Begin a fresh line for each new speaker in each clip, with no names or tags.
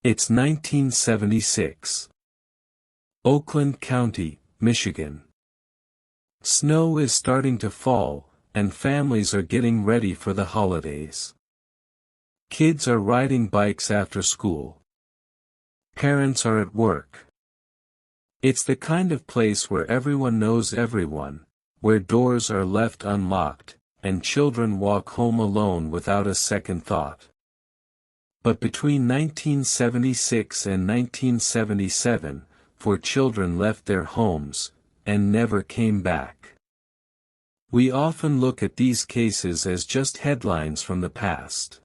It's 1976. Oakland County, Michigan. Snow is starting to fall, and families are getting ready for the holidays. Kids are riding bikes after school. Parents are at work. It's the kind of place where everyone knows everyone, where doors are left unlocked, and children walk home alone without a second thought. But between 1976 and 1977, 4 children left their homes, and never came back. We often look at these cases as just headlines from the past.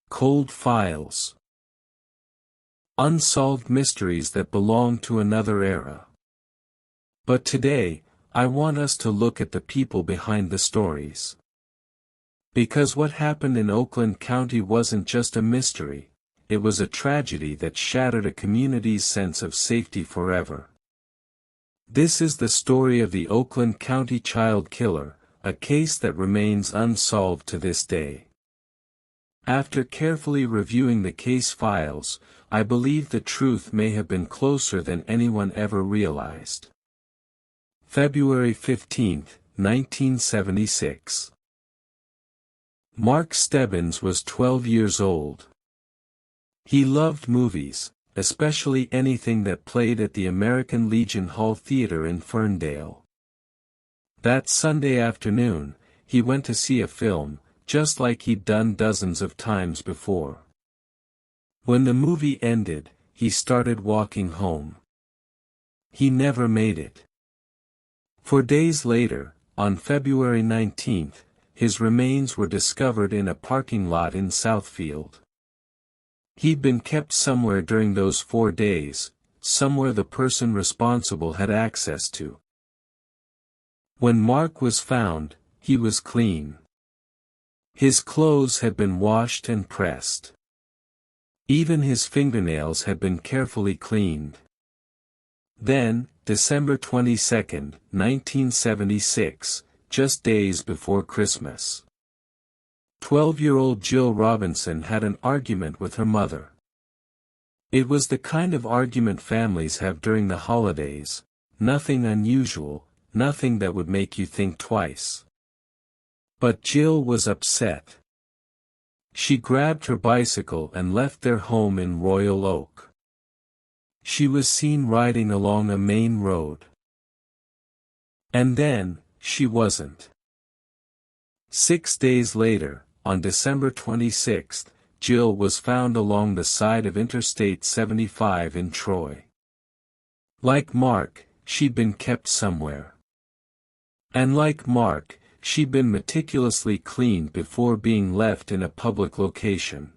Cold files. Unsolved mysteries that belong to another era. But today, I want us to look at the people behind the stories. Because what happened in Oakland County wasn't just a mystery, it was a tragedy that shattered a community's sense of safety forever. This is the story of the Oakland County Child Killer, a case that remains unsolved to this day. After carefully reviewing the case files, I believe the truth may have been closer than anyone ever realized. February 15, 1976. Mark Stebbins was 12 years old. He loved movies, especially anything that played at the American Legion Hall Theater in Ferndale. That Sunday afternoon, he went to see a film, just like he'd done dozens of times before. When the movie ended, he started walking home. He never made it. 4 days later, on February 19, his remains were discovered in a parking lot in Southfield. He'd been kept somewhere during those 4 days, somewhere the person responsible had access to. When Mark was found, he was clean. His clothes had been washed and pressed. Even his fingernails had been carefully cleaned. Then, December 22, 1976, just days before Christmas. 12-year-old Jill Robinson had an argument with her mother. It was the kind of argument families have during the holidays, nothing unusual, nothing that would make you think twice. But Jill was upset. She grabbed her bicycle and left their home in Royal Oak. She was seen riding along a main road. And then, she wasn't. 6 days later, on December 26, Jill was found along the side of Interstate 75 in Troy. Like Mark, she'd been kept somewhere. And like Mark, she'd been meticulously cleaned before being left in a public location.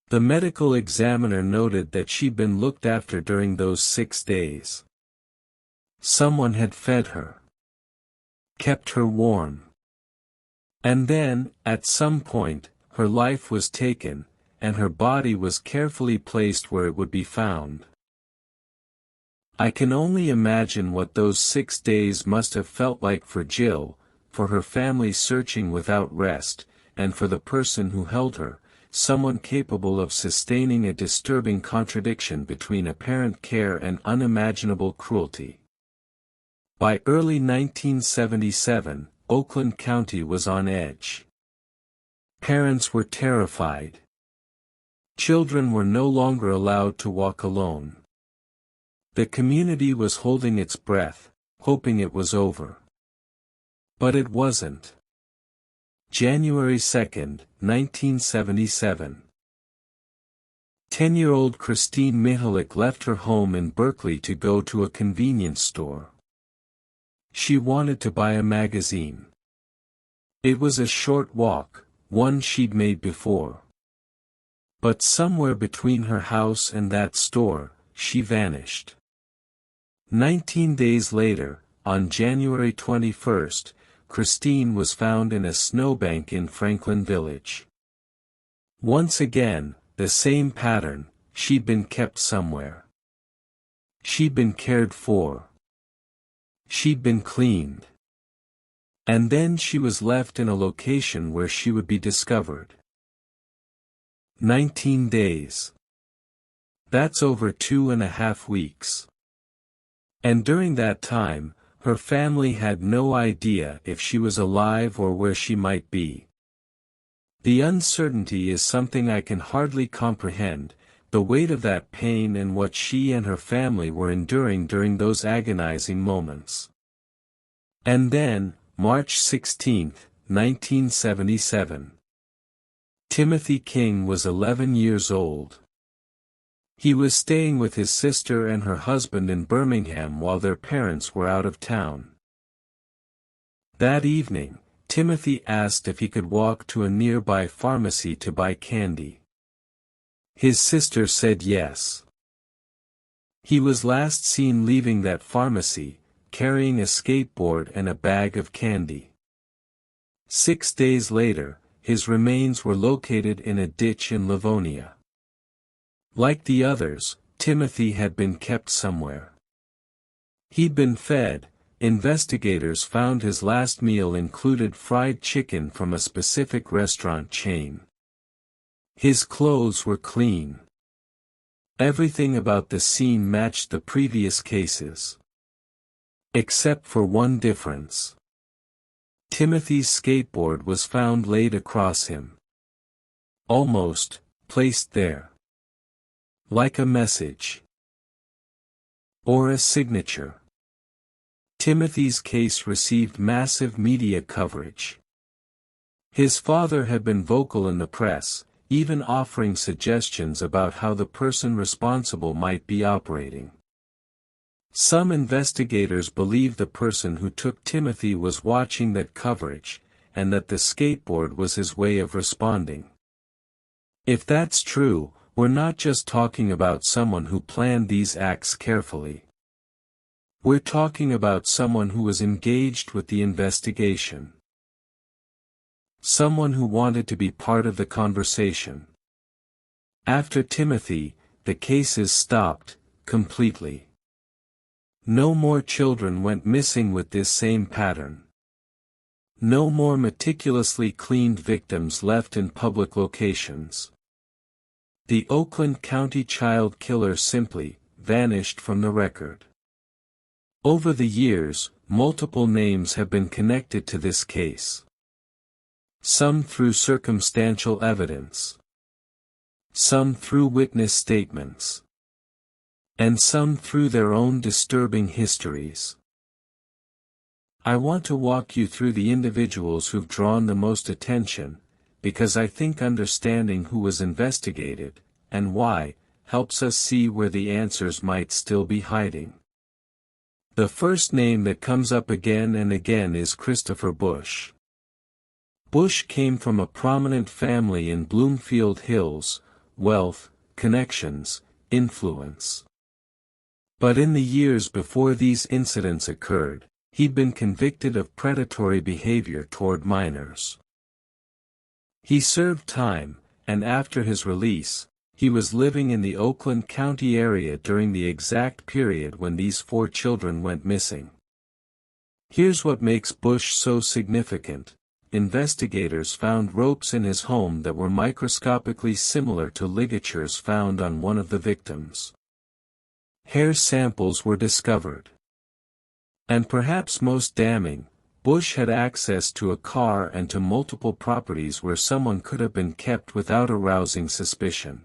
The medical examiner noted that she'd been looked after during those 6 days. Someone had fed her. Kept her warm. And then, at some point, her life was taken, and her body was carefully placed where it would be found. I can only imagine what those 6 days must have felt like for Jill, for her family searching without rest, and for the person who held her, someone capable of sustaining a disturbing contradiction between apparent care and unimaginable cruelty. By early 1977, Oakland County was on edge. Parents were terrified. Children were no longer allowed to walk alone. The community was holding its breath, hoping it was over. But it wasn't. January 2, 1977. 10-year-old Kristine Mihelich left her home in Berkeley to go to a convenience store. She wanted to buy a magazine. It was a short walk, one she'd made before. But somewhere between her house and that store, she vanished. 19 days later, on January 21, Kristine was found in a snowbank in Franklin Village. Once again, the same pattern, she'd been kept somewhere. She'd been cared for. She'd been cleaned. And then she was left in a location where she would be discovered. 19 days. That's over 2.5 weeks. And during that time, her family had no idea if she was alive or where she might be. The uncertainty is something I can hardly comprehend, the weight of that pain and what she and her family were enduring during those agonizing moments. And then, March 16, 1977. Timothy King was 11 years old. He was staying with his sister and her husband in Birmingham while their parents were out of town. That evening, Timothy asked if he could walk to a nearby pharmacy to buy candy. His sister said yes. He was last seen leaving that pharmacy, carrying a skateboard and a bag of candy. 6 days later, his remains were located in a ditch in Livonia. Like the others, Timothy had been kept somewhere. He'd been fed. Investigators found his last meal included fried chicken from a specific restaurant chain. His clothes were clean. Everything about the scene matched the previous cases. Except for one difference. Timothy's skateboard was found laid across him. Almost, placed there. Like a message. Or a signature. Timothy's case received massive media coverage. His father had been vocal in the press, even offering suggestions about how the person responsible might be operating. Some investigators believe the person who took Timothy was watching that coverage, and that the skateboard was his way of responding. If that's true, we're not just talking about someone who planned these acts carefully. We're talking about someone who was engaged with the investigation. Someone who wanted to be part of the conversation. After Timothy, the cases stopped, completely. No more children went missing with this same pattern. No more meticulously cleaned victims left in public locations. The Oakland County Child Killer simply vanished from the record. Over the years, multiple names have been connected to this case. Some through circumstantial evidence. Some through witness statements. And some through their own disturbing histories. I want to walk you through the individuals who've drawn the most attention, because I think understanding who was investigated, and why, helps us see where the answers might still be hiding. The first name that comes up again and again is Christopher Busch. Busch came from a prominent family in Bloomfield Hills, wealth, connections, influence. But in the years before these incidents occurred, he'd been convicted of predatory behavior toward minors. He served time, and after his release, he was living in the Oakland County area during the exact period when these 4 children went missing. Here's what makes Busch so significant. Investigators found ropes in his home that were microscopically similar to ligatures found on one of the victims. Hair samples were discovered. And perhaps most damning, Busch had access to a car and to multiple properties where someone could have been kept without arousing suspicion.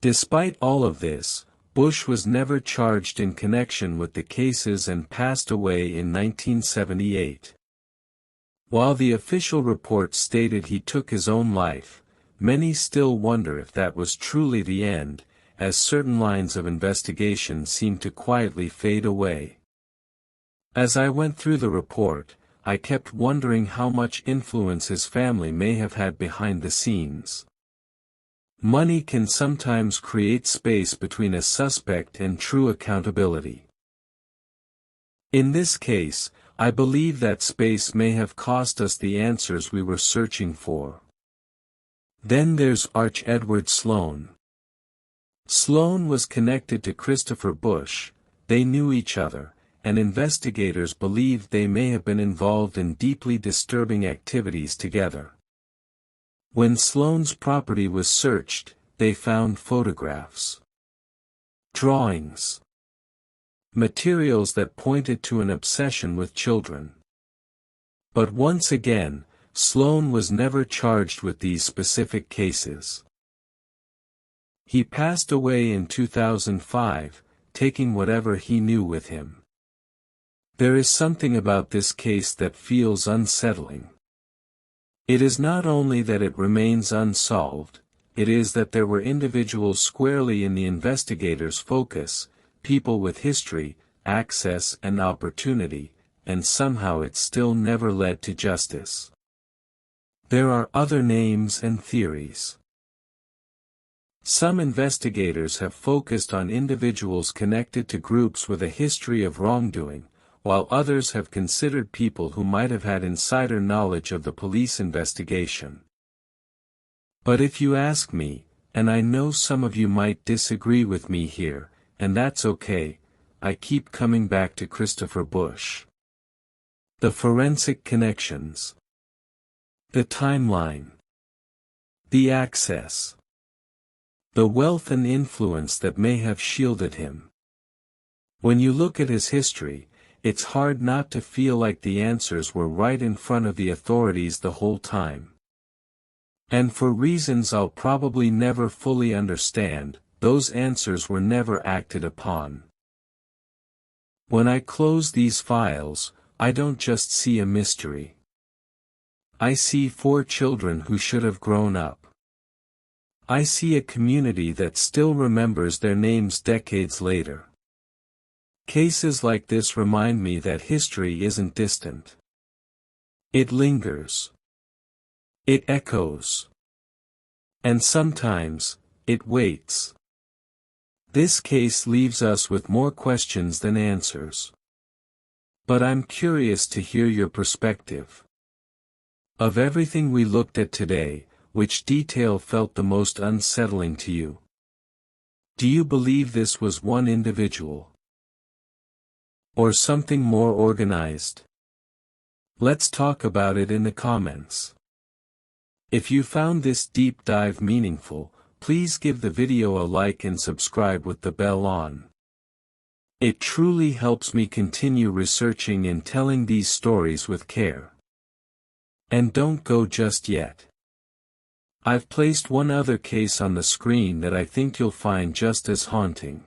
Despite all of this, Busch was never charged in connection with the cases and passed away in 1978. While the official report stated he took his own life, many still wonder if that was truly the end, as certain lines of investigation seem to quietly fade away. As I went through the report, I kept wondering how much influence his family may have had behind the scenes. Money can sometimes create space between a suspect and true accountability. In this case, I believe that space may have cost us the answers we were searching for. Then there's Arch Edward Sloan. Sloan was connected to Christopher Busch, they knew each other, and investigators believed they may have been involved in deeply disturbing activities together. When Sloan's property was searched, they found photographs, drawings, materials that pointed to an obsession with children. But once again, Sloan was never charged with these specific cases. He passed away in 2005, taking whatever he knew with him. There is something about this case that feels unsettling. It is not only that it remains unsolved, it is that there were individuals squarely in the investigators' focus, people with history, access and opportunity, and somehow it still never led to justice. There are other names and theories. Some investigators have focused on individuals connected to groups with a history of wrongdoing, while others have considered people who might have had insider knowledge of the police investigation. But if you ask me, and I know some of you might disagree with me here, and that's okay, I keep coming back to Christopher Busch. The forensic connections. The timeline. The access. The wealth and influence that may have shielded him. When you look at his history, it's hard not to feel like the answers were right in front of the authorities the whole time. And for reasons I'll probably never fully understand, those answers were never acted upon. When I close these files, I don't just see a mystery. I see 4 children who should have grown up. I see a community that still remembers their names decades later. Cases like this remind me that history isn't distant. It lingers. It echoes. And sometimes, it waits. This case leaves us with more questions than answers. But I'm curious to hear your perspective. Of everything we looked at today, which detail felt the most unsettling to you? Do you believe this was one individual? Or something more organized? Let's talk about it in the comments. If you found this deep dive meaningful, please give the video a like and subscribe with the bell on. It truly helps me continue researching and telling these stories with care. And don't go just yet. I've placed one other case on the screen that I think you'll find just as haunting.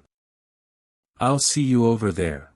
I'll see you over there.